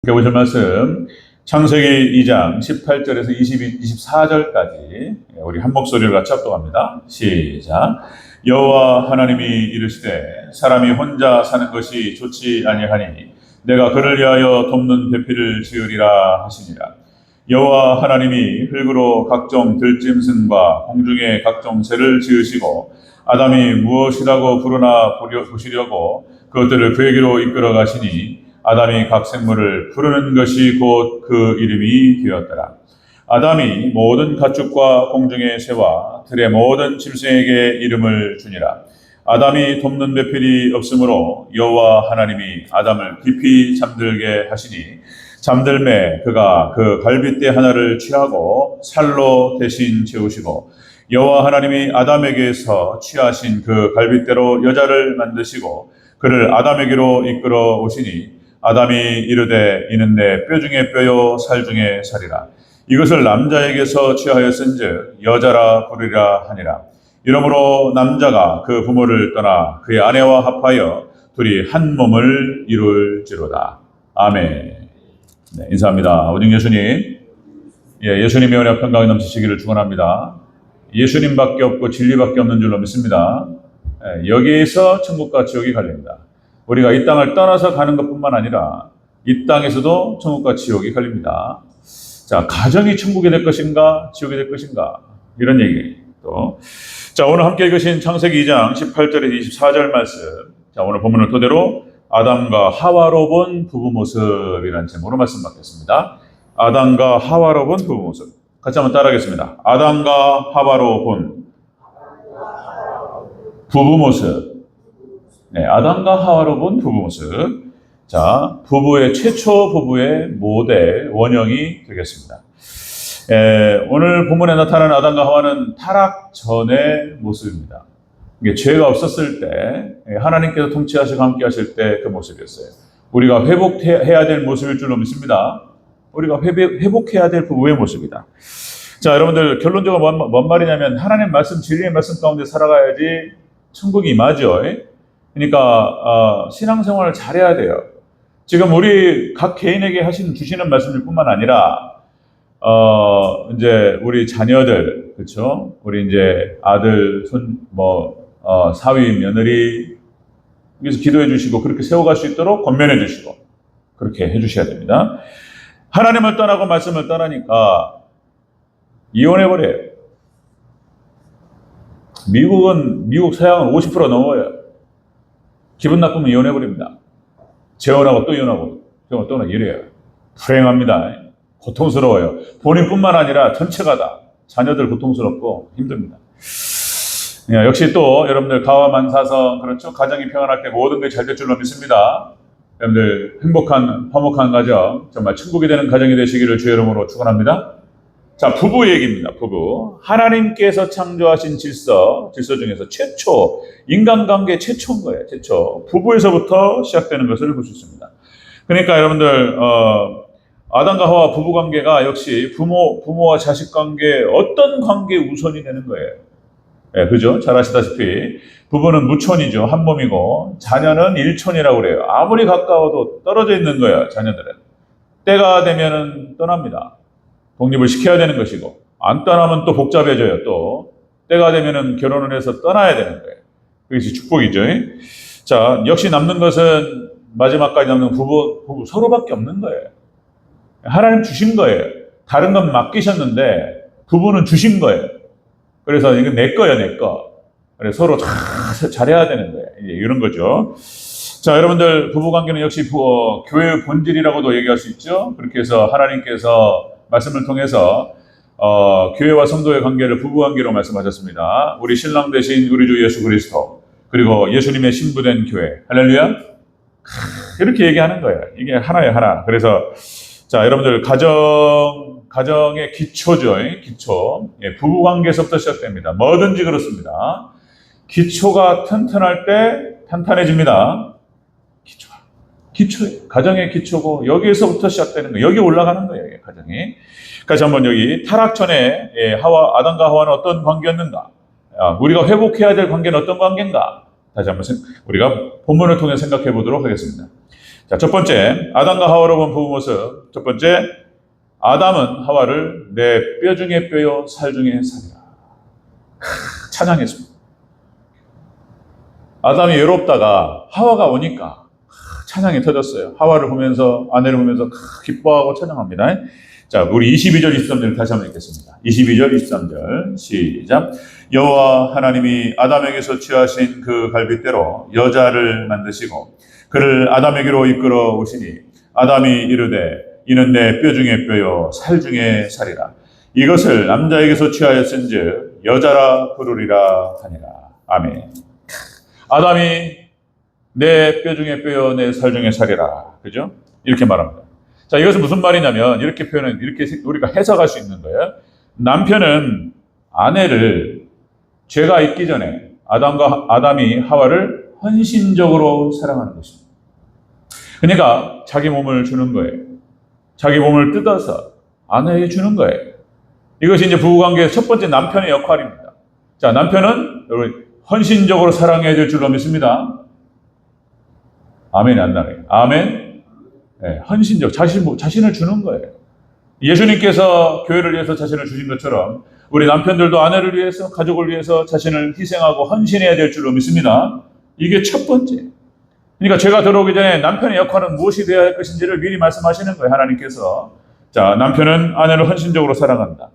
함께 보실 말씀 창세기 2장 18절에서 24절까지 우리 한 목소리를 같이 합독합니다. 시작. 여호와 하나님이 이르시되 사람이 혼자 사는 것이 좋지 아니하니 내가 그를 위하여 돕는 배필을 지으리라 하시니라. 여호와 하나님이 흙으로 각종 들짐승과 공중의 각종 새를 지으시고 아담이 무엇이라고 부르나 보시려고 그것들을 그에게로 이끌어 가시니 아담이 각 생물을 부르는 것이 곧 그 이름이 되었더라. 아담이 모든 가축과 공중의 새와 들의 모든 짐승에게 이름을 주니라. 아담이 돕는 배필이 없으므로 여호와 하나님이 아담을 깊이 잠들게 하시니 잠들매 그가 그 갈빗대 하나를 취하고 살로 대신 채우시고 여호와 하나님이 아담에게서 취하신 그 갈빗대로 여자를 만드시고 그를 아담에게로 이끌어 오시니 아담이 이르되 이는 내 뼈 중에 뼈요 살 중에 살이라. 이것을 남자에게서 취하였은즉 여자라 부르리라 하니라. 이러므로 남자가 그 부모를 떠나 그의 아내와 합하여 둘이 한 몸을 이룰지로다. 아멘. 네, 인사합니다. 오직 예수님. 예수님의 은혜와 평강이 넘치시기를 축원합니다. 예수님밖에 없고 진리밖에 없는 줄로 믿습니다. 여기에서 천국과 지옥이 갈립니다. 우리가 이 땅을 떠나서 가는 것뿐만 아니라 이 땅에서도 천국과 지옥이 갈립니다. 자, 가정이 천국이 될 것인가 지옥이 될 것인가 이런 얘기 또. 자, 오늘 함께 읽으신 창세기 2장 18절에서 24절 말씀. 자, 오늘 본문을 토대로 아담과 하와로 본 부부 모습이라는 제목으로 말씀 받겠습니다. 아담과 하와로 본 부부 모습. 같이 한번 따라하겠습니다. 아담과 하와로 본 부부 모습. 네, 아담과 하와로 본 부부 모습. 자, 최초 부부의 모델, 원형이 되겠습니다. 오늘 본문에 나타나는 아담과 하와는 타락 전의 모습입니다. 이게 죄가 없었을 때, 하나님께서 통치하시고 함께 하실 때 그 모습이었어요. 우리가 회복해야 될 모습일 줄로 믿습니다. 우리가 회복해야 될 부부의 모습이다. 자, 여러분들, 결론적으로 뭔 말이냐면, 하나님 말씀, 진리의 말씀 가운데 살아가야지 천국이 임하죠. 그러니까 신앙생활을 잘해야 돼요. 지금 우리 각 개인에게 주시는 말씀일 뿐만 아니라 이제 우리 자녀들, 그렇죠? 우리 이제 아들, 사위, 며느리 여기서 기도해 주시고 그렇게 세워갈 수 있도록 권면해 주시고 그렇게 해 주셔야 됩니다. 하나님을 떠나고 말씀을 떠나니까 이혼해 버려요. 미국 서양은 50% 넘어요. 기분 나쁘면 이혼해버립니다. 재혼하고 또 이혼하고 또 이래요. 불행합니다. 고통스러워요. 본인뿐만 아니라 전체가 다 자녀들 고통스럽고 힘듭니다. 역시 또 여러분들 가와만사성 그렇죠. 가정이 평안할 때 모든 게 잘 될 줄로 믿습니다. 여러분들 행복한 화목한 가정 정말 천국이 되는 가정이 되시기를 주의 이름으로 축원합니다. 자, 부부 얘기입니다. 부부. 하나님께서 창조하신 질서 중에서 최초, 인간관계 최초인 거예요. 최초. 부부에서부터 시작되는 것을 볼 수 있습니다. 그러니까 여러분들, 아담과 하와 부부 관계가 역시 부모와 자식 관계, 어떤 관계 우선이 되는 거예요. 네, 그죠? 잘 아시다시피, 부부는 무촌이죠. 한 몸이고, 자녀는 일촌이라고 그래요. 아무리 가까워도 떨어져 있는 거예요, 자녀들은. 때가 되면은 떠납니다. 독립을 시켜야 되는 것이고 안 떠나면 또 복잡해져요. 또 때가 되면은 결혼을 해서 떠나야 되는 거예요. 그것이 축복이죠. 자, 역시 남는 것은 마지막까지 남는 부부 서로밖에 없는 거예요. 하나님 주신 거예요. 다른 건 맡기셨는데 부부는 주신 거예요. 그래서 이건 내 거예요, 내 거. 그래서 서로 잘해야 되는 거예요. 이런 거죠. 자, 여러분들 부부 관계는 역시 교회의 본질이라고도 얘기할 수 있죠. 그렇게 해서 하나님께서 말씀을 통해서 교회와 성도의 관계를 부부관계로 말씀하셨습니다. 우리 신랑 되신 우리 주 예수 그리스도 그리고 예수님의 신부된 교회. 할렐루야. 이렇게 얘기하는 거예요. 이게 하나예요, 하나. 그래서 자, 여러분들 가정의 기초죠. 기초. 부부관계에서부터 시작됩니다. 뭐든지 그렇습니다. 기초가 튼튼할 때 탄탄해집니다. 기초예요. 가정의 기초고 여기에서부터 시작되는 거예요. 여기 올라가는 거예요. 가정이. 그래서 한번 여기 타락 전에 아담과 하와는 어떤 관계였는가? 우리가 회복해야 될 관계는 어떤 관계인가? 다시 한번 우리가 본문을 통해 생각해 보도록 하겠습니다. 자, 첫 번째, 아담과 하와로 본 부부 모습. 첫 번째, 아담은 하와를 내 뼈 중에 뼈요 살 중에 살이라. 찬양했습니다. 아담이 외롭다가 하와가 오니까 찬양이 터졌어요. 하와를 보면서, 아내를 보면서 기뻐하고 찬양합니다. 자, 우리 22절, 23절 다시 한번 읽겠습니다. 22절, 23절 시작. 여호와 하나님이 아담에게서 취하신 그 갈빗대로 여자를 만드시고 그를 아담에게로 이끌어 오시니 아담이 이르되 이는 내 뼈 중에 뼈요 살 중에 살이라. 이것을 남자에게서 취하였은즉 여자라 부르리라 하니라. 아멘. 아담이 내 뼈 중에 뼈요 내 살 중에 살이라. 그죠? 이렇게 말합니다. 자, 이것은 무슨 말이냐면 이렇게 표현은 이렇게 우리가 해석할 수 있는 거예요. 남편은 아내를 죄가 있기 전에 아담이 하와를 헌신적으로 사랑하는 것입니다. 그러니까 자기 몸을 주는 거예요. 자기 몸을 뜯어서 아내에게 주는 거예요. 이것이 이제 부부관계의 첫 번째 남편의 역할입니다. 자, 남편은 여러분 헌신적으로 사랑해야 될 줄로 믿습니다. 아멘이 안 나네요. 아멘. 네, 헌신적, 자신을 주는 거예요. 예수님께서 교회를 위해서 자신을 주신 것처럼 우리 남편들도 아내를 위해서, 가족을 위해서 자신을 희생하고 헌신해야 될 줄로 믿습니다. 이게 첫 번째. 그러니까 죄가 들어오기 전에 남편의 역할은 무엇이 되어야 할 것인지를 미리 말씀하시는 거예요, 하나님께서. 자, 남편은 아내를 헌신적으로 사랑한다.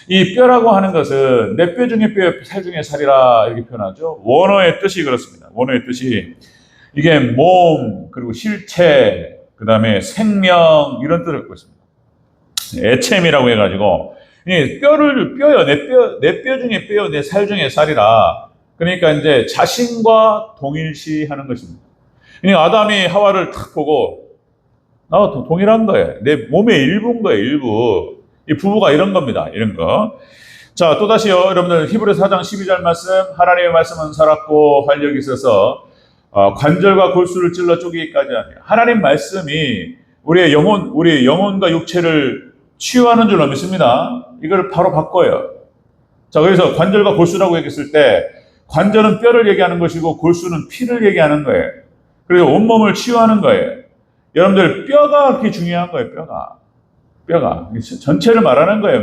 이 뼈라고 하는 것은 내 뼈 중에 뼈, 살 중에 살이라 이렇게 표현하죠. 원어의 뜻이 그렇습니다. 원어의 뜻이 이게 몸, 그리고 실체, 그 다음에 생명, 이런 뜻을 갖고 있습니다. 애챔이라고 해가지고, 뼈요, 내 뼈 중에 뼈요, 내 살 중에 살이라. 그러니까 이제 자신과 동일시 하는 것입니다. 그러니까 아담이 하와를 탁 보고, 나와 동일한 거예요. 내 몸의 일부인 거예요, 일부. 이 부부가 이런 겁니다, 이런 거. 자, 또다시요, 여러분들, 히브리서 4장 12절 말씀, 하나님의 말씀은 살았고 활력이 있어서 관절과 골수를 찔러 쪼개기까지 하며 하나님 말씀이 우리의 영혼과 육체를 치유하는 줄로 믿습니다. 이걸 바로 바꿔요. 자, 그래서 관절과 골수라고 얘기했을 때 관절은 뼈를 얘기하는 것이고 골수는 피를 얘기하는 거예요. 그래서 온몸을 치유하는 거예요. 여러분들 뼈가 그렇게 중요한 거예요. 뼈가 전체를 말하는 거예요.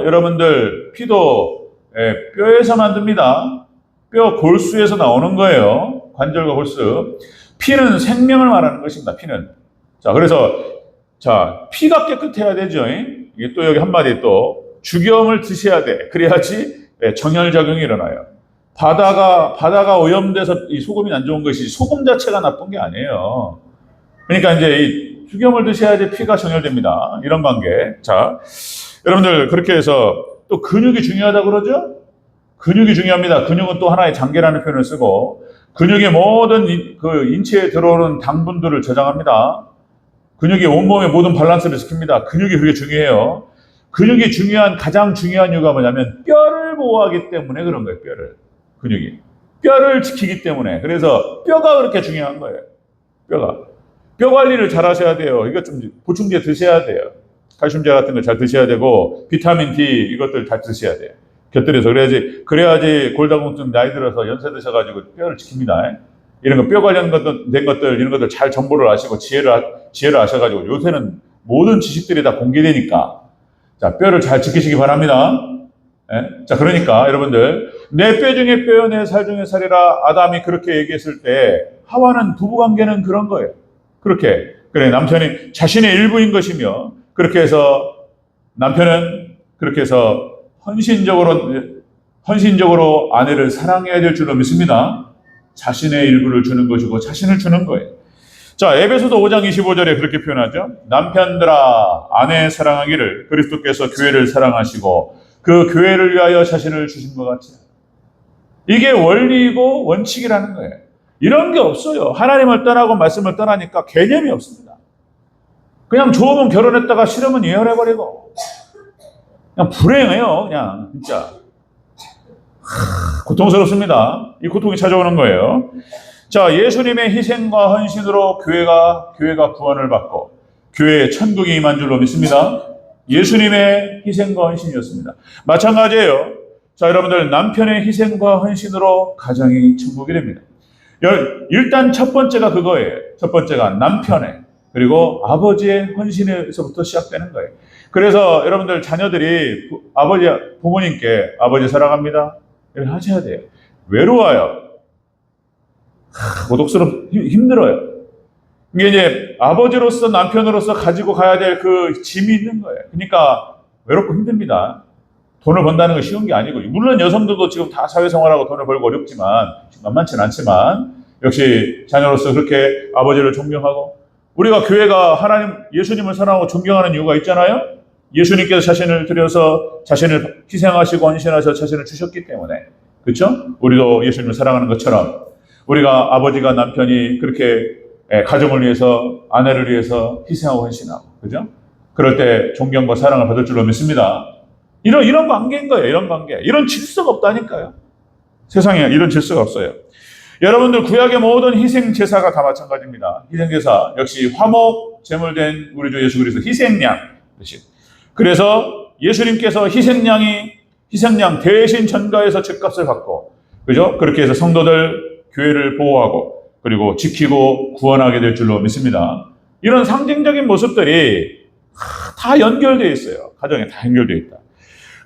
여러분들 피도 뼈에서 만듭니다. 뼈 골수에서 나오는 거예요. 관절과 골수. 피는 생명을 말하는 것입니다. 피는. 자, 그래서 피가 깨끗해야 되죠. 이게 또 여기 한마디 또 죽염을 드셔야 돼. 그래야지 정혈작용이 일어나요. 바다가 오염돼서 이 소금이 안 좋은 것이 소금 자체가 나쁜 게 아니에요. 그러니까 이제 이 죽염을 드셔야지 피가 정혈됩니다. 이런 관계. 자, 여러분들 그렇게 해서 또 근육이 중요하다고 그러죠? 근육이 중요합니다. 근육은 또 하나의 장계라는 표현을 쓰고 근육의 모든 그 인체에 들어오는 당분들을 저장합니다. 근육이 온몸의 모든 밸런스를 지킵니다. 근육이 그렇게 중요해요. 근육이 가장 중요한 이유가 뭐냐면 뼈를 보호하기 때문에 그런 거예요. 근육이. 뼈를 지키기 때문에. 그래서 뼈가 그렇게 중요한 거예요. 뼈 관리를 잘 하셔야 돼요. 이거 좀 보충제 드셔야 돼요. 칼슘제 같은 거 잘 드셔야 되고 비타민 D 이것들 잘 드셔야 돼요. 곁들여서 그래야지 골다공증 나이 들어서 연세 드셔가지고 뼈를 지킵니다. 이런 거 뼈 관련된 것들 이런 것들 잘 정보를 아시고 지혜를 아셔가지고 요새는 모든 지식들이 다 공개되니까 자 뼈를 잘 지키시기 바랍니다. 자 그러니까 여러분들 내 뼈 중에 뼈요 내 살 중에 살이라 아담이 그렇게 얘기했을 때 하와는 부부관계는 그런 거예요. 그래 남편이 자신의 일부인 것이며 그렇게 해서 남편은 그렇게 해서 헌신적으로 아내를 사랑해야 될 줄로 믿습니다. 자신의 일부를 주는 것이고 자신을 주는 거예요. 자, 에베소서 5장 25절에 그렇게 표현하죠. 남편들아 아내 사랑하기를 그리스도께서 교회를 사랑하시고 그 교회를 위하여 자신을 주신 것 같이. 이게 원리이고 원칙이라는 거예요. 이런 게 없어요. 하나님을 떠나고 말씀을 떠나니까 개념이 없습니다. 그냥 좋으면 결혼했다가 싫으면 이혼해버리고 그냥 불행해요. 그냥 진짜 고통스럽습니다. 이 고통이 찾아오는 거예요. 자, 예수님의 희생과 헌신으로 교회가 구원을 받고 교회의 천국이 임한 줄로 믿습니다. 예수님의 희생과 헌신이었습니다. 마찬가지예요. 자, 여러분들 남편의 희생과 헌신으로 가정이 천국이 됩니다. 일단 첫 번째가 그거예요. 첫 번째가 남편의 그리고 아버지의 헌신에서부터 시작되는 거예요. 그래서 여러분들 자녀들이 부모님께 아버지 사랑합니다 이렇게 하셔야 돼요. 외로워요. 고독스럽고 힘들어요. 이게 이제 아버지로서 남편으로서 가지고 가야 될 그 짐이 있는 거예요. 그러니까 외롭고 힘듭니다. 돈을 번다는 건 쉬운 게 아니고, 물론 여성들도 지금 다 사회생활하고 돈을 벌고 어렵지만 만만치는 않지만 역시 자녀로서 그렇게 아버지를 존경하고, 우리가 교회가 하나님 예수님을 사랑하고 존경하는 이유가 있잖아요. 예수님께서 자신을 들여서 자신을 희생하시고 헌신하셔서 자신을 주셨기 때문에, 그렇죠? 우리도 예수님을 사랑하는 것처럼 우리가 아버지가 남편이 그렇게 가정을 위해서 아내를 위해서 희생하고 헌신하고, 그죠? 그럴 때 존경과 사랑을 받을 줄로 믿습니다. 이런 관계인 거예요. 이런 관계. 이런 질서가 없다니까요. 세상에 이런 질서가 없어요. 여러분들 구약의 모든 희생 제사가 다 마찬가지입니다. 희생 제사 역시 화목 제물된 우리 주 예수 그리스도 희생양 대신. 그래서 예수님께서 희생양 대신 전가해서 죄값을 받고, 그죠? 그렇게 해서 성도들 교회를 보호하고 그리고 지키고 구원하게 될 줄로 믿습니다. 이런 상징적인 모습들이 다 연결되어 있어요. 가정에 다 연결되어 있다.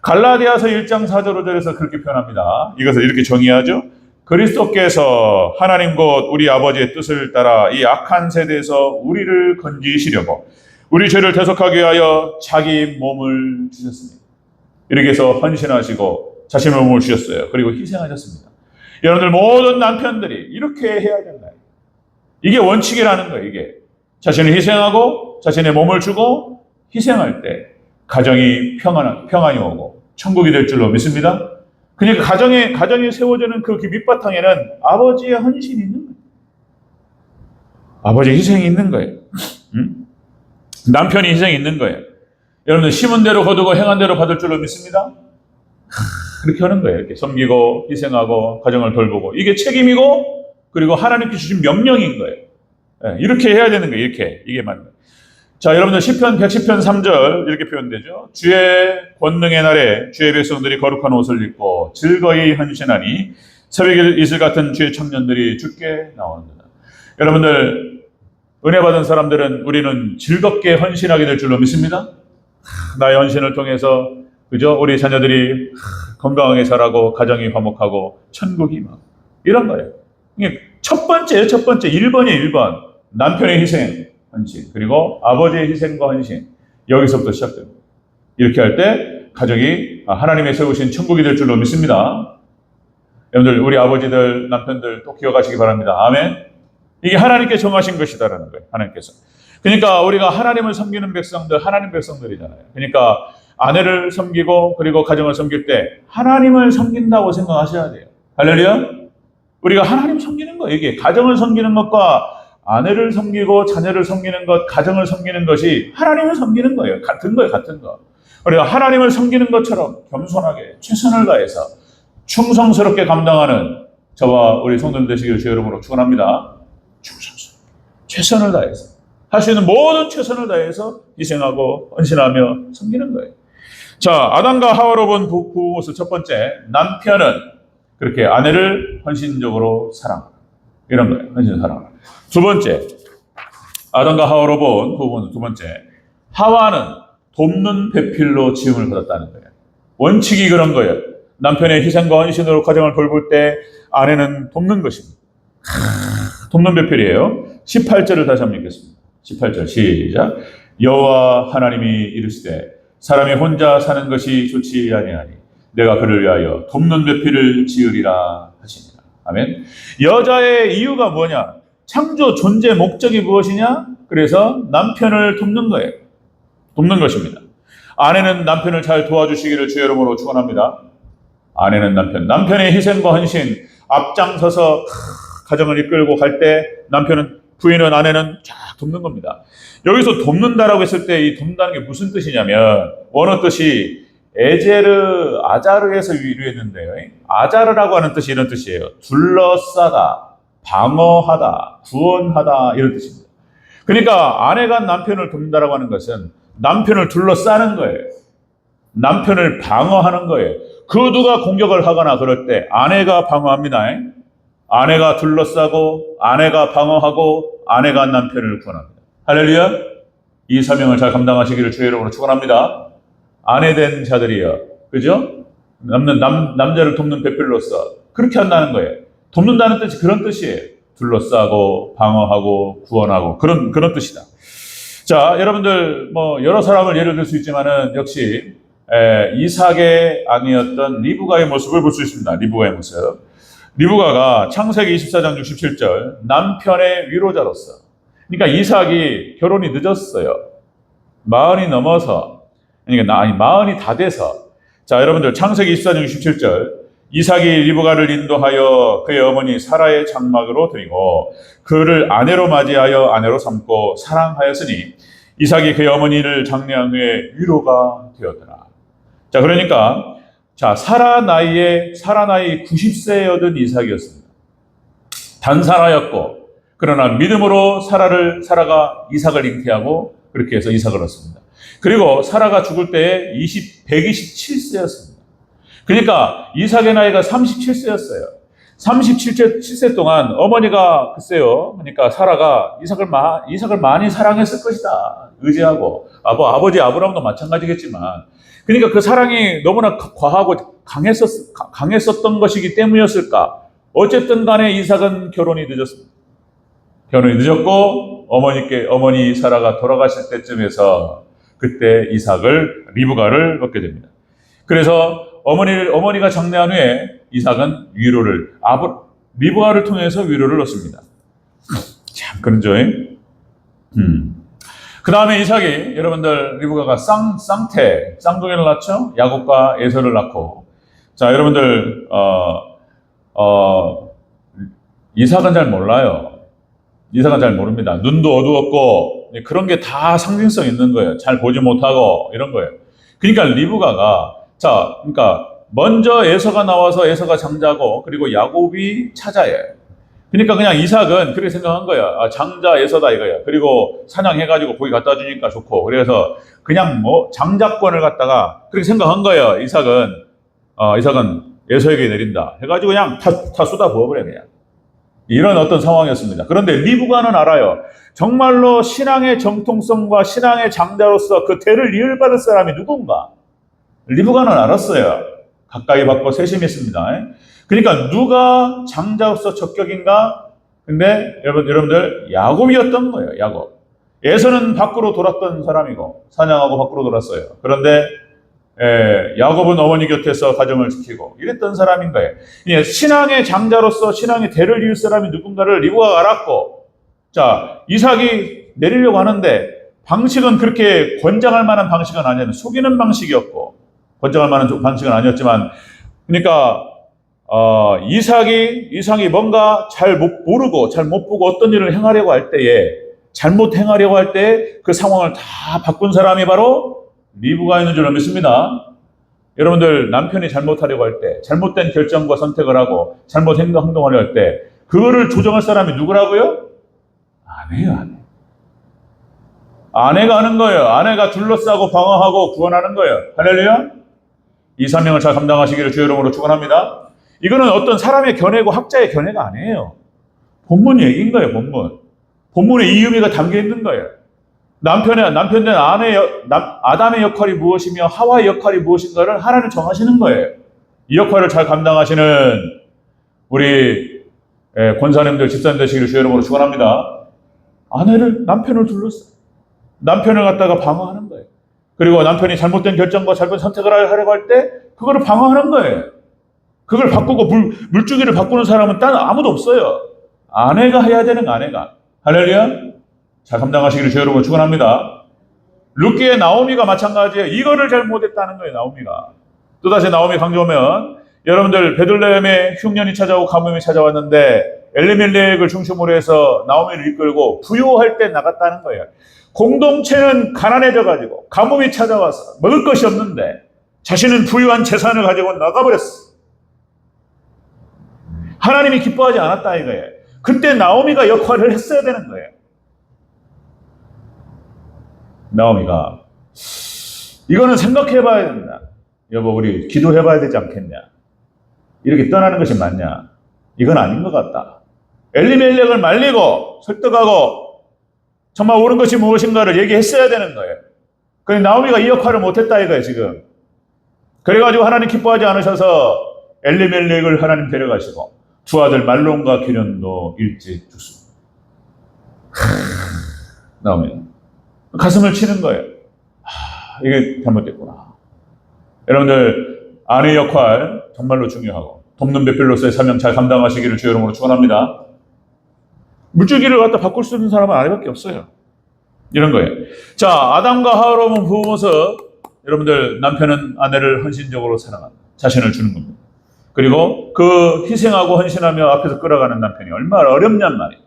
갈라디아서 1장 4절 5절에서 그렇게 표현합니다. 이것을 이렇게 정의하죠. 그리스도께서 하나님 곧 우리 아버지의 뜻을 따라 이 악한 세대에서 우리를 건지시려고 우리 죄를 대속하기 위하여 자기 몸을 주셨습니다. 이렇게 해서 헌신하시고 자신의 몸을 주셨어요. 그리고 희생하셨습니다. 여러분들 모든 남편들이 이렇게 해야 된다. 이게 원칙이라는 거예요. 이게 자신을 희생하고 자신의 몸을 주고 희생할 때 가정이 평안이 오고 천국이 될 줄로 믿습니다. 그러니까 가정이 세워지는 그 밑바탕에는 아버지의 헌신이 있는 거예요. 아버지의 희생이 있는 거예요. 남편이 희생이 있는 거예요. 여러분들 심은 대로 거두고 행한 대로 받을 줄로 믿습니다. 그렇게 하는 거예요. 이렇게 섬기고 희생하고 가정을 돌보고, 이게 책임이고 그리고 하나님께 주신 명령인 거예요. 이렇게 해야 되는 거예요. 이게 맞는 거예요. 자, 여러분들 시편 110편 3절 이렇게 표현되죠. 주의 권능의 날에 주의 백성들이 거룩한 옷을 입고 즐거이 헌신하니 새벽 이슬 같은 주의 청년들이 주께 나오는구나. 여러분들 은혜 받은 사람들은 우리는 즐겁게 헌신하게 될 줄로 믿습니다. 나의 헌신을 통해서, 그죠? 우리 자녀들이 건강하게 자라고 가정이 화목하고 천국이 막 이런 거예요. 첫 번째 1번이에요. 1번 남편의 희생 헌신, 그리고 아버지의 희생과 헌신, 여기서부터 시작됩니다. 이렇게 할 때 가정이 하나님의 세우신 천국이 될 줄로 믿습니다. 여러분들 우리 아버지들 남편들 또 기억하시기 바랍니다. 아멘. 이게 하나님께 정하신 것이다라는 거예요. 하나님께서. 그러니까 우리가 하나님을 섬기는 백성들, 하나님 백성들이잖아요. 그러니까 아내를 섬기고 그리고 가정을 섬길 때 하나님을 섬긴다고 생각하셔야 돼요. 할렐루야. 우리가 하나님 섬기는 거예요. 이게 가정을 섬기는 것과 아내를 섬기고 자녀를 섬기는 것, 가정을 섬기는 것이 하나님을 섬기는 거예요. 같은 거예요. 같은 거. 우리가 하나님을 섬기는 것처럼 겸손하게 최선을 다해서 충성스럽게 감당하는 저와 우리 성도들 되시기를 주의 이름으로 축원합니다. 충성스럽게 최선을 다해서 할 수 있는 모든 최선을 다해서 희생하고 헌신하며 섬기는 거예요. 자, 아담과 하와로 본 부부 모습 첫 번째, 남편은 그렇게 아내를 헌신적으로 사랑하는 이런 거예요. 헌신 사랑. 두 번째, 아담과 하와로 본 부부는 두 번째, 하와는 돕는 배필로 지음을 받았다는 거예요. 원칙이 그런 거예요. 남편의 희생과 헌신으로 가정을 돌볼 때 아내는 돕는 것입니다. 돕는 배필이에요. 18절을 다시 한번 읽겠습니다. 18절 시작. 여호와 하나님이 이르시되 사람이 혼자 사는 것이 좋지 아니하니 내가 그를 위하여 돕는 배필을 지으리라 하시니라. 아멘. 여자의 이유가 뭐냐? 창조 존재 목적이 무엇이냐? 그래서 남편을 돕는 거예요. 돕는 것입니다. 아내는 남편을 잘 도와주시기를 주의 이름으로 축원합니다. 아내는 남편의 희생과 헌신 앞장서서 가정을 이끌고 갈 때 부인은 아내는 쫙 돕는 겁니다. 여기서 돕는다라고 했을 때 이 돕는다는 게 무슨 뜻이냐면 원어 뜻이 에제르 아자르에서 유래했는데요. 아자르라고 하는 뜻이 이런 뜻이에요. 둘러싸다, 방어하다, 구원하다 이런 뜻입니다. 그러니까 아내가 남편을 돕는다라고 하는 것은 남편을 둘러싸는 거예요. 남편을 방어하는 거예요. 그 누가 공격을 하거나 그럴 때 아내가 방어합니다. 아내가 둘러싸고 아내가 방어하고 아내가 남편을 구원합니다. 할렐루야. 이 사명을 잘 감당하시기를 주의 이름으로 축원합니다. 아내 된 자들이여, 그죠? 남자를 돕는 배필로서 그렇게 한다는 거예요. 돕는다는 뜻이 그런 뜻이에요. 둘러싸고 방어하고 구원하고 그런 뜻이다. 자, 여러분들 뭐 여러 사람을 예를 들 수 있지만은 역시 이삭의 아내였던 리브가의 모습을 볼 수 있습니다. 리브가의 모습. 리브가가 창세기 24장 67절 남편의 위로자로서, 그러니까 이삭이 결혼이 늦었어요. 마흔이 넘어서, 그러니까 마흔이 다 돼서. 자, 여러분들 창세기 24장 67절 이삭이 리브가를 인도하여 그의 어머니 사라의 장막으로 드리고 그를 아내로 맞이하여 아내로 삼고 사랑하였으니 이삭이 그의 어머니를 장례한 후에 위로가 되었더라. 자, 그러니까 자, 사라 나이 90세여든 이삭이었습니다. 단사라였고, 그러나 믿음으로 사라가 이삭을 잉태하고 그렇게 해서 이삭을 얻습니다. 그리고 사라가 죽을 때에 127세였습니다. 그러니까 이삭의 나이가 37세였어요. 37세 동안 어머니가 글쎄요, 그러니까 사라가 이삭을 많이 사랑했을 것이다. 의지하고 아버지 아브라함도 마찬가지겠지만, 그러니까 그 사랑이 너무나 과하고 강했었던 것이기 때문이었을까? 어쨌든 간에 이삭은 결혼이 늦었습니다. 결혼이 늦었고 어머니 사라가 돌아가실 때쯤에서 그때 리브가를 얻게 됩니다. 그래서 어머니가 장례한 후에 이삭은 리브가를 통해서 위로를 얻습니다. 참 그런죠. 그 다음에 이삭이, 여러분들, 리브가가 쌍둥이를 낳죠? 야곱과 에서를 낳고. 자, 여러분들, 이삭은 잘 몰라요. 이삭은 잘 모릅니다. 눈도 어두웠고, 그런 게 다 상징성 있는 거예요. 잘 보지 못하고, 이런 거예요. 그러니까 리브가가, 그러니까, 먼저 에서가 나와서 에서가 장자고, 그리고 야곱이 차자예요. 그러니까 그냥 이삭은 그렇게 생각한 거야. 장자 에서다 이거야. 그리고 사냥해가지고 고기 갖다 주니까 좋고. 그래서 그냥 장자권을 갖다가 그렇게 생각한 거예요. 이삭은 에서에게 내린다. 해가지고 그냥 다 쏟아 부어버려 그냥. 이런 어떤 상황이었습니다. 그런데 리브가는 알아요. 정말로 신앙의 정통성과 신앙의 장자로서 그 대를 이을받을 사람이 누군가. 리브가는 알았어요. 가까이 받고 세심했습니다. 그러니까 누가 장자로서 적격인가? 근데 여러분들 야곱이었던 거예요. 야곱. 에서는 밖으로 돌았던 사람이고 사냥하고 밖으로 돌았어요. 그런데 야곱은 어머니 곁에서 가정을 지키고 이랬던 사람인 거예요. 신앙의 장자로서 신앙의 대를 이을 사람이 누군가를 리브가가 알았고, 자, 이삭이 내리려고 하는데 방식은 그렇게 권장할 만한 방식은 아니었는데, 속이는 방식이었고 권장할 만한 방식은 아니었지만, 그러니까 이삭이 뭔가 잘 모르고 잘 못 보고 어떤 일을 행하려고 할 때에, 잘못 행하려고 할 때 그 상황을 다 바꾼 사람이 바로 리브가 있는 줄을 믿습니다. 여러분들, 남편이 잘못하려고 할 때, 잘못된 결정과 선택을 하고 잘못 행동하려고 할 때 그거를 조정할 사람이 누구라고요? 아내예요, 아내. 아내가 하는 거예요. 아내가 둘러싸고 방어하고 구원하는 거예요. 할렐루야. 이 사명을 잘 감당하시기를 주의 이름으로 축원합니다. 이거는 어떤 사람의 견해고 학자의 견해가 아니에요. 본문 얘기인 거예요, 본문. 본문에 이 의미가 담겨 있는 거예요. 남편 된 아담의 역할이 무엇이며 하와의 역할이 무엇인가를 하나님 정하시는 거예요. 이 역할을 잘 감당하시는 우리 권사님들, 집사님 되시기를 주의 이름으로 축원합니다. 남편을 둘러싸요. 남편을 갖다가 방어하는 거예요. 그리고 남편이 잘못된 결정과 잘못 선택을 하려고 할 때 그거를 방어하는 거예요. 그걸 바꾸고 물주기를 바꾸는 사람은 딴 아무도 없어요. 아내가 해야 되는 아내가. 할렐루야. 잘 감당하시기를 주의 여러분 축원합니다. 룻기의 나오미가 마찬가지예요. 이거를 잘 못했다는 거예요, 나오미가. 또다시 나오미 강조하면, 여러분들, 베들레헴에 흉년이 찾아오고 가뭄이 찾아왔는데 엘리멜렉을 중심으로 해서 나오미를 이끌고 부요할 때 나갔다는 거예요. 공동체는 가난해져가지고 가뭄이 찾아와서 먹을 것이 없는데 자신은 부유한 재산을 가지고 나가버렸어. 하나님이 기뻐하지 않았다 이거예요. 그때 나오미가 역할을 했어야 되는 거예요. 나오미가 이거는 생각해봐야 된다. 여보, 우리 기도해봐야 되지 않겠냐? 이렇게 떠나는 것이 맞냐? 이건 아닌 것 같다. 엘리멜렉을 말리고 설득하고 정말 옳은 것이 무엇인가를 얘기했어야 되는 거예요. 그런데 나오미가 이 역할을 못했다 이거예요, 지금. 그래가지고 하나님 기뻐하지 않으셔서 엘리멜렉을 하나님 데려가시고 두 아들 말론과 기련도 일찍 죽습니다. 나오미 가슴을 치는 거예요. 이게 잘못됐구나. 여러분들 아내 역할 정말로 중요하고 돕는 배필로서의 사명 잘 감당하시기를 주의 이름으로 축원합니다. 물줄기를 갖다 바꿀 수 있는 사람은 아내밖에 없어요. 이런 거예요. 자, 아담과 하와로 본 부부 모습, 여러분들 남편은 아내를 헌신적으로 사랑한다. 자신을 주는 겁니다. 그리고 그 희생하고 헌신하며 앞에서 끌어가는 남편이 얼마나 어렵냔 말이에요.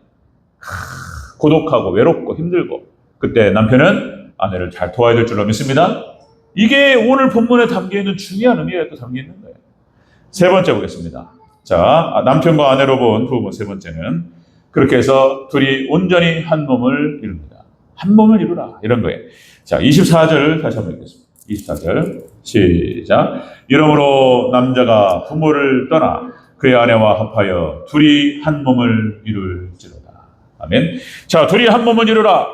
고독하고 외롭고 힘들고 그때 남편은 아내를 잘 도와야 될 줄로 믿습니다. 이게 오늘 본문에 담겨있는 중요한 의미가 또 담겨있는 거예요. 세 번째 보겠습니다. 자, 남편과 아내로 본 부부 세 번째는 그렇게 해서 둘이 온전히 한 몸을 이룹니다. 한 몸을 이루라. 이런 거예요. 자, 24절 다시 한번 읽겠습니다. 24절 시작. 이러므로 남자가 부모를 떠나 그의 아내와 합하여 둘이 한 몸을 이룰지로다. 아멘. 자, 둘이 한 몸을 이루라.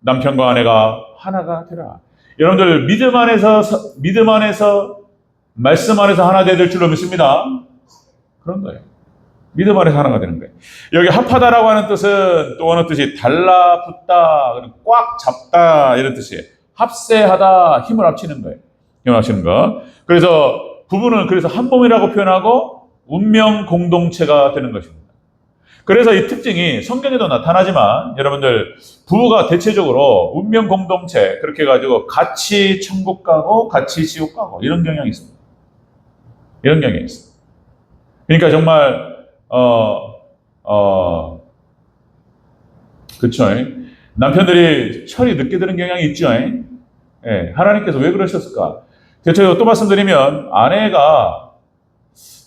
남편과 아내가 하나가 되라. 여러분들 믿음 안에서 말씀 안에서 하나 되야 될 줄로 믿습니다. 그런 거예요. 믿음 안에서 하나가 되는 거예요. 여기 합하다라고 하는 뜻은 또 어느 뜻이 달라붙다, 꽉 잡다 이런 뜻이에요. 합세하다, 힘을 합치는 거예요. 힘을 합치는 거. 그래서 부부는 그래서 한 몸이라고 표현하고 운명 공동체가 되는 것입니다. 그래서 이 특징이 성경에도 나타나지만 여러분들 부부가 대체적으로 운명 공동체 그렇게 해가지고 같이 천국 가고 같이 지옥 가고 이런 경향이 있습니다. 이런 경향이 있습니다. 그러니까 정말 그렇죠. 남편들이 철이 늦게 드는 경향이 있죠. 예, 하나님께서 왜 그러셨을까? 대체적으로 또 말씀드리면 아내가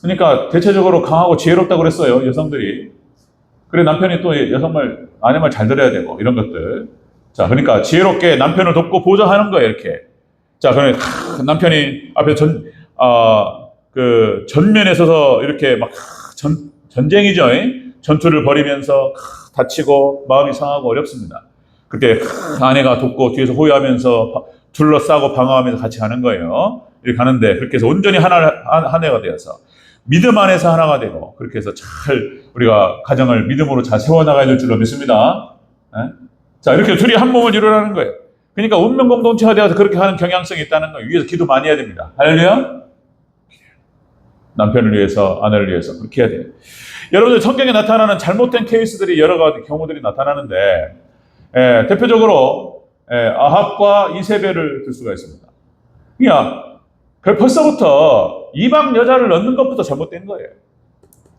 그러니까 대체적으로 강하고 지혜롭다고 그랬어요. 여성들이. 그래 남편이 또 아내 말 잘 들어야 되고 이런 것들. 자, 그러니까 지혜롭게 남편을 돕고 보좌하는 거예요. 이렇게. 자, 그러면 남편이 앞에 전면에 서서 이렇게 막 전쟁이죠. 전투를 벌이면서 다치고 마음이 상하고 어렵습니다. 그때 아내가 돕고 뒤에서 호위하면서 둘러싸고 방어하면서 같이 가는 거예요. 이렇게 가는데 그렇게 해서 온전히 하나가 되어서 믿음 안에서 하나가 되고 그렇게 해서 잘 우리가 가정을 믿음으로 잘 세워나가야 될 줄로 믿습니다. 자, 이렇게 둘이 한 몸을 이루라는 거예요. 그러니까 운명 공동체가 되어서 그렇게 하는 경향성이 있다는 거예요. 위에서 기도 많이 해야 됩니다. 할렐루야. 남편을 위해서, 아내를 위해서 그렇게 해야 돼요. 여러분들 성경에 나타나는 잘못된 케이스들이 여러 가지 경우들이 나타나는데 대표적으로 아합과 이세벨을 들 수가 있습니다. 그러니까 벌써부터 이방 여자를 넣는 것부터 잘못된 거예요.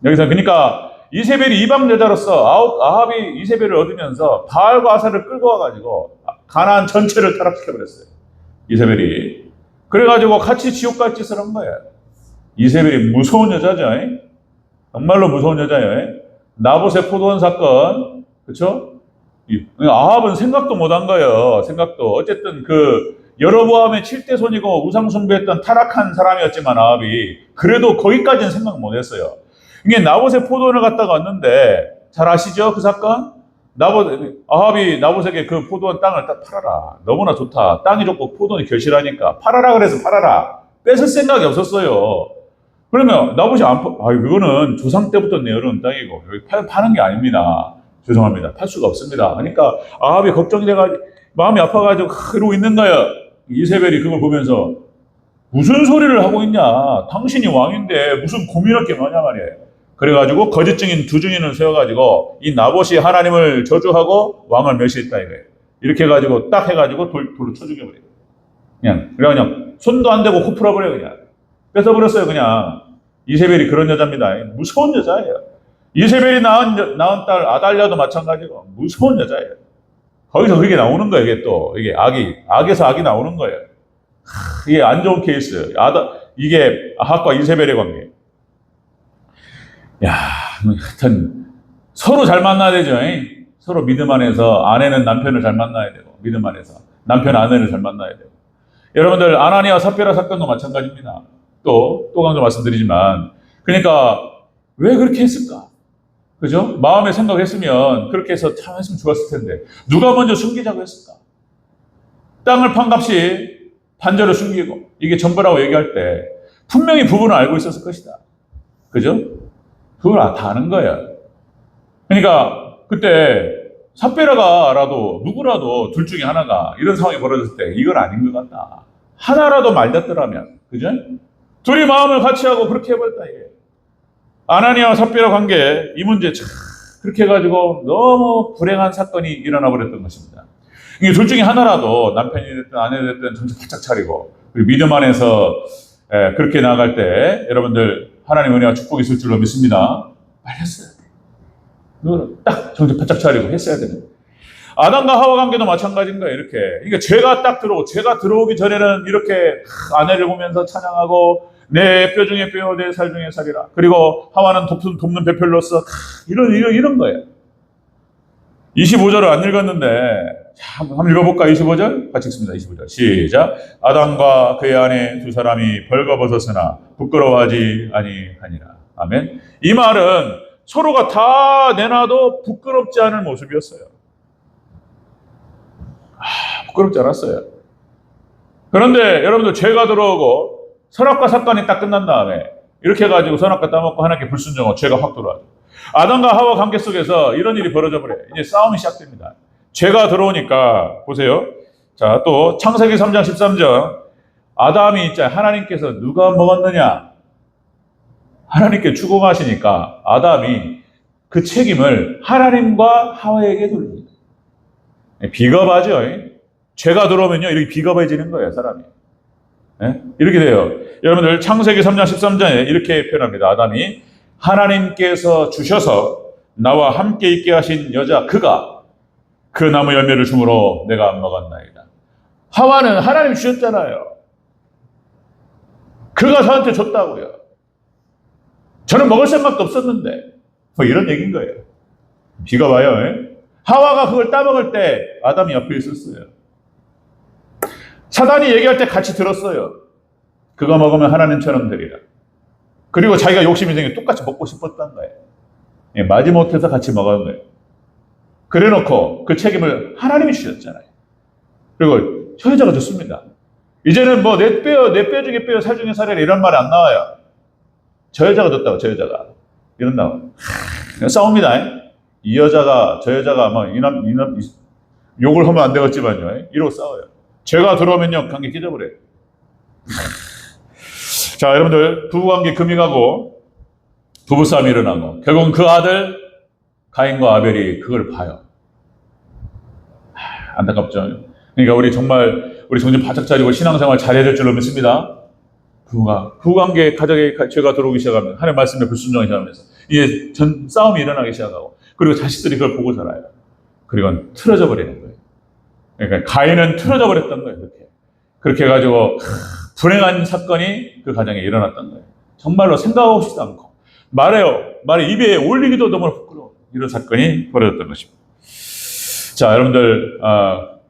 여기서 그러니까 이세벨이 이방 여자로서 아합이 이세벨을 얻으면서 바알과 아사를 끌고 와가지고 가나안 전체를 타락시켜버렸어요. 이세벨이. 그래가지고 같이 지옥 갈 짓을 한 거예요. 이세벨이 무서운 여자죠. 정말로 무서운 여자예요. 나봇의 포도원 사건, 그렇죠? 아합은 생각도 못한 거예요. 생각도. 어쨌든 여로보암의 7대 손이고 우상 숭배했던 타락한 사람이었지만 아합이 그래도 거기까지는 생각 못했어요. 이게 나봇의 포도원을 갖다가 왔는데 잘 아시죠? 그 사건? 아합이 나봇에게 그 포도원 땅을 딱 팔아라. 너무나 좋다. 땅이 좋고 포도원이 결실하니까 팔아라 그래서 팔아라. 뺏을 생각이 없었어요. 그러면 나봇이 이거는 조상 때부터 내어놓은 땅이고 여기 파는 게 아닙니다. 죄송합니다. 팔 수가 없습니다. 그러니까 아합이 걱정이 돼가지고 마음이 아파가지고 이러고 있는 거예요. 이세벨이 그걸 보면서 무슨 소리를 하고 있냐. 당신이 왕인데 무슨 고민할 게 뭐냐 말이에요. 그래가지고 거짓 증인 두 증인을 세워가지고 이 나봇이 하나님을 저주하고 왕을 멸시했다 이거예요. 이렇게 해가지고 딱 해가지고 돌로 쳐 죽여버려요. 그냥 손도 안 대고 코 풀어버려요. 그냥 뺏어버렸어요. 그냥 이세벨이 그런 여자입니다. 무서운 여자예요. 이세벨이 낳은 딸 아달랴도 마찬가지고 무서운 여자예요. 거기서 그게 나오는 거예요. 이게 악에서 악이 나오는 거예요. 이게 안 좋은 케이스. 이게 아합과 이세벨의 관계. 하여튼 서로 잘 만나야 되죠. 서로 믿음 안에서 아내는 남편을 잘 만나야 되고 믿음 안에서 남편 아내를 잘 만나야 되고. 여러분들 아나니아 삽비라 사건도 마찬가지입니다. 또 강조 말씀드리지만 그러니까 왜 그렇게 했을까? 그죠? 마음에 생각했으면 그렇게 해서 참 했으면 좋았을 텐데 누가 먼저 숨기자고 했을까? 땅을 판 값이 반절을 숨기고 이게 전부라고 얘기할 때 분명히 부부는 알고 있었을 것이다. 그죠? 그걸 다 아는 거야. 그러니까 그때 삽베라가 알아도 누구라도 둘 중에 하나가 이런 상황이 벌어졌을 때 이건 아닌 것 같다. 하나라도 말렸더라면, 그죠? 둘이 마음을 같이 하고 그렇게 해버렸다 이게. 아나니아와 삽비라 관계 이 문제 참 그렇게 해가지고 너무 불행한 사건이 일어나 버렸던 것입니다. 이게 둘 중에 하나라도 남편이 됐든 아내가 됐든 정신 바짝 차리고 그리고 믿음 안에서 그렇게 나아갈 때 여러분들 하나님 은혜와 축복이 있을 줄로 믿습니다. 말렸어야 돼. 그걸 딱 정신 바짝 차리고 했어야 되는 거예요. 아담과 하와 관계도 마찬가지인 거예요. 이렇게. 그러니까 죄가 들어오기 전에는 이렇게 아내를 보면서 찬양하고 내 뼈 중에 뼈, 내 살 중에 살이라. 그리고 하와는 돕는 배필로서 이런 거예요. 25절을 안 읽었는데 한번 읽어볼까? 25절? 같이 읽습니다. 25절. 시작. 아담과 그의 아내 두 사람이 벌거벗었으나 부끄러워하지 아니하니라. 아멘. 이 말은 서로가 다 내놔도 부끄럽지 않을 모습이었어요. 부끄럽지 않았어요. 그런데 여러분들 죄가 들어오고 선악과 사건이 딱 끝난 다음에 이렇게 해가지고 선악과 따먹고 하나님께 불순종하고 죄가 확 들어와요. 아담과 하와 관계 속에서 이런 일이 벌어져 버려요. 이제 싸움이 시작됩니다. 죄가 들어오니까 보세요. 자, 또 창세기 3장 13절 아담이 있잖아요. 하나님께서 누가 먹었느냐? 하나님께 추궁하시니까 아담이 그 책임을 하나님과 하와에게 돌립니다. 비겁하죠. 죄가 들어오면요 이렇게 비겁해지는 거예요, 사람이. 이렇게 돼요. 여러분들 창세기 3장 13절에 이렇게 표현합니다. 아담이 하나님께서 주셔서 나와 함께 있게 하신 여자 그가 그 나무 열매를 주므로 내가 안 먹었나이다. 하와는 하나님 주셨잖아요. 그가 저한테 줬다고요. 저는 먹을 생각도 없었는데 뭐 이런 얘기인 거예요. 비겁해요. 하와가 그걸 따먹을 때 아담이 옆에 있었어요. 사단이 얘기할 때 같이 들었어요. 그거 먹으면 하나님처럼 되리라. 그리고 자기가 욕심이 생겨 똑같이 먹고 싶었던 거예요. 마지못해서 같이 먹은 거예요. 그래놓고 그 책임을 하나님이 주셨잖아요. 그리고 저 여자가 줬습니다. 이제는 뭐 내 뼈 중에 뼈, 살 중에 살이라 이런 말이 안 나와요. 저 여자가 줬다고, 저 여자가. 이런 나와요. 싸웁니다. 이 여자가, 저 여자가 뭐 욕을 하면 안 되겠지만요. 이러고 싸워요. 죄가 들어오면요, 관계 깨져버려요. 자, 여러분들, 부부관계 금이 가고, 부부싸움이 일어나고, 결국은 그 아들, 가인과 아벨이 그걸 봐요. 안타깝죠. 그러니까 우리 정신 바짝 차리고 신앙생활 잘해야 될 줄로 믿습니다. 부부관계, 가정에 죄가 들어오기 시작하면, 하나님의 말씀에 불순종하기 시작하면서, 이제 싸움이 일어나기 시작하고, 그리고 자식들이 그걸 보고 자라요. 그리고 틀어져 버리는 거예요. 그러니까 가인은 틀어져 버렸던 거예요. 그렇게 해가지고 불행한 사건이 그 가정에 일어났던 거예요. 정말로 생각하고 싶지도 않고 말에 입에 올리기도 너무 부끄러워. 이런 사건이 벌어졌던 것입니다. 자, 여러분들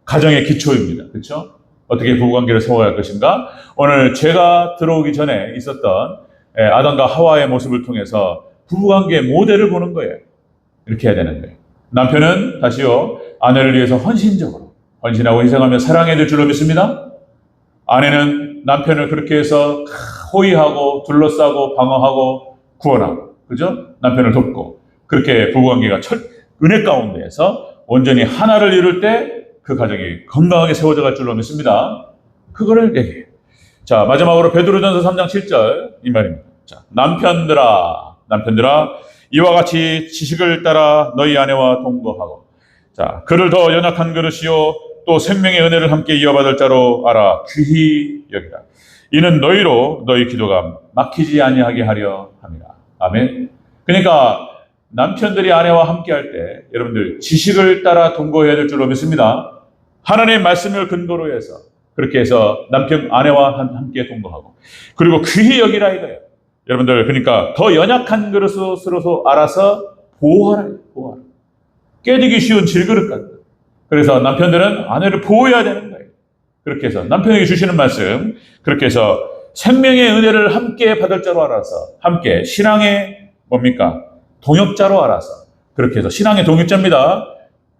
가정의 기초입니다. 그렇죠? 어떻게 부부관계를 세워갈 것인가? 오늘 죄가 들어오기 전에 있었던 아담과 하와의 모습을 통해서 부부관계의 모델을 보는 거예요. 이렇게 해야 되는 거예요. 남편은 다시요 아내를 위해서 헌신하고 희생하며 사랑해야 될 줄로 믿습니다. 아내는 남편을 그렇게 해서 호의하고 둘러싸고 방어하고 구원하고, 그죠? 남편을 돕고 그렇게 부부관계가 은혜 가운데에서 온전히 하나를 이룰 때 그 가정이 건강하게 세워져 갈 줄로 믿습니다. 그거를 얘기해요. 자, 마지막으로 베드로전서 3장 7절 이 말입니다. 자, 남편들아 이와 같이 지식을 따라 너희 아내와 동거하고, 자, 그를 더 연약한 그릇이요 또 생명의 은혜를 함께 이어받을 자로 알아 귀히 여기라. 이는 너희 기도가 막히지 아니하게 하려 함이라. 아멘. 그러니까 남편들이 아내와 함께 할 때 여러분들 지식을 따라 동거해야 될 줄로 믿습니다. 하나님의 말씀을 근거로 해서 그렇게 해서 아내와 함께 동거하고, 그리고 귀히 여기라 이거예요. 여러분들 그러니까 더 연약한 그릇으로 알아서 보호하라. 깨지기 쉬운 질그릇 같은. 그래서 남편들은 아내를 보호해야 되는 거예요. 그렇게 해서 남편에게 주시는 말씀, 그렇게 해서 생명의 은혜를 함께 받을 자로 알아서 함께 신앙의 동역자로 알아서 그렇게 해서 신앙의 동역자입니다.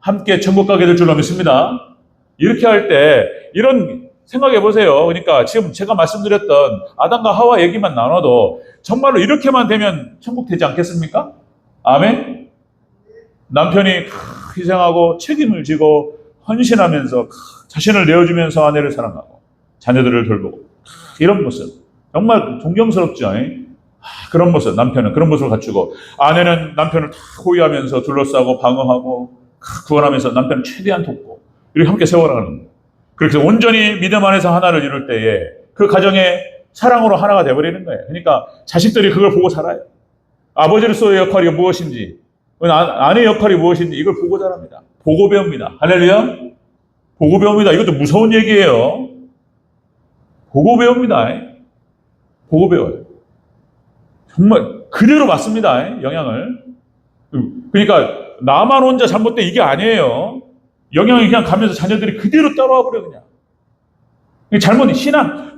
함께 천국 가게 될 줄로 믿습니다. 이렇게 할 때 이런 생각해 보세요. 그러니까 지금 제가 말씀드렸던 아담과 하와 얘기만 나눠도 정말로 이렇게만 되면 천국 되지 않겠습니까? 아멘? 남편이 희생하고 책임을 지고 헌신하면서 자신을 내어주면서 아내를 사랑하고 자녀들을 돌보고 이런 모습 정말 존경스럽죠. 그런 모습, 남편은 그런 모습을 갖추고 아내는 남편을 다 호위하면서 둘러싸고 방어하고 구원하면서 남편을 최대한 돕고 이렇게 함께 세워나가는 거예요. 그렇게 온전히 믿음 안에서 하나를 이룰 때에 그 가정의 사랑으로 하나가 되어버리는 거예요. 그러니까 자식들이 그걸 보고 자라요. 아버지로서의 역할이 무엇인지, 아내의 역할이 무엇인지 이걸 보고 자랍니다. 보고 배웁니다. 할렐루야. 보고 배웁니다. 이것도 무서운 얘기예요. 보고 배웁니다. 보고 배워요. 정말 그대로 맞습니다. 영향을. 그러니까 나만 혼자 잘못된 이게 아니에요. 영향이 그냥 가면서 자녀들이 그대로 따라와 버려 그냥.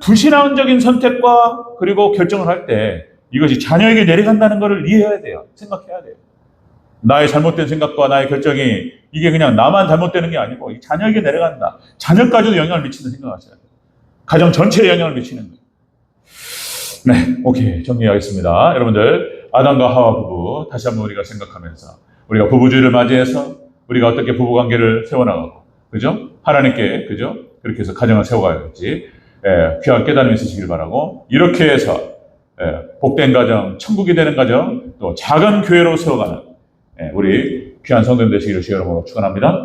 불신앙적인 선택과 그리고 결정을 할 때 이것이 자녀에게 내려간다는 것을 이해해야 돼요. 생각해야 돼요. 나의 잘못된 생각과 나의 결정이 이게 그냥 나만 잘못되는 게 아니고 자녀에게 내려간다. 자녀까지도 영향을 미치는 생각하셔야 돼요. 가정 전체에 영향을 미치는 거예요. 네, 오케이. 정리하겠습니다. 여러분들, 아담과 하와 부부 다시 한번 우리가 생각하면서 우리가 부부주의를 맞이해서 우리가 어떻게 부부관계를 세워나가고, 그죠? 하나님께, 그죠? 그렇게 해서 가정을 세워가야지. 귀한 깨달음이 있으시길 바라고, 이렇게 해서 복된 가정, 천국이 되는 가정, 또 작은 교회로 세워가는 우리 귀한 성도님 되시기를 주의 이름으로 축원합니다.